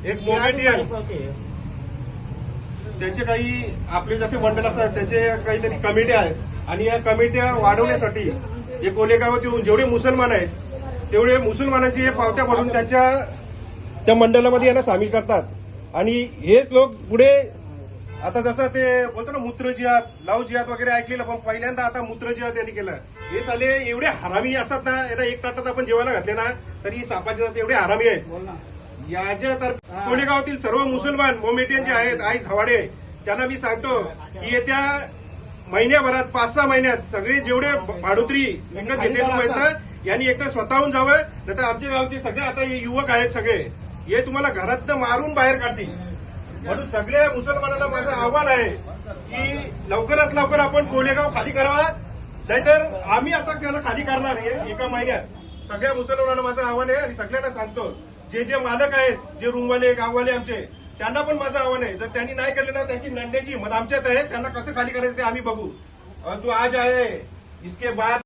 एक मोमेडियन त्याचे काही आपले जसे मंडळ असतात त्याचे काहीतरी कमिट्या आहेत आणि या कमिट्या वाढवण्यासाठी हे कोलेगावात येऊन जेवढे मुसलमान आहेत तेवढे मुसलमानांची हे पावत्या पडून त्या मंडळामध्ये यांना सामील करतात आणि हेच लोक पुढे आता जसं ते बोलतो ना मूत्र जिहाद लाव जिहाद वगैरे ऐकलेलं पण पहिल्यांदा आता मूत्र जिहाद यांनी केलं. हे झाले एवढे हरामी असतात ना यांना एक ताटात आपण जेवायला घातले ना तरी सापाचे एवढे हरामी आहेत. याच्या तर कोलेगावातील सर्व मुसलमान मोमेटियन जे आहेत आई झवाडे त्यांना मी सांगतो की येत्या महिन्याभरात 5-6 महिन्यात सगळे जेवढे भाडोत्री विकत घेतलेले आहेत ना यांनी एकतर स्वतःहून जावं नाही तर आमच्या गावचे सगळे आता हे युवक आहेत सगळे हे तुम्हाला घरातनं मारून बाहेर काढतील. म्हणून सगळ्या मुसलमानांना माझं आव्हान आहे की लवकरात लवकर आपण कोलेगाव खाली करावा नाहीतर आम्ही आता त्याला खाली करणार आहे एका महिन्यात. सगळ्या मुसलमानांना माझं आव्हान आहे आणि सगळ्यांना सांगतो जे जे मालक आहेत जे रूमवाले गाववाले आमचे त्यांना पण माझं आव्हान आहे जर त्यांनी नाही केलं ना त्यांची नंड्याची मत आमच्यात आहे त्यांना कसं खाली करायचं ते आम्ही बघू. तू आज आहे इसके बाद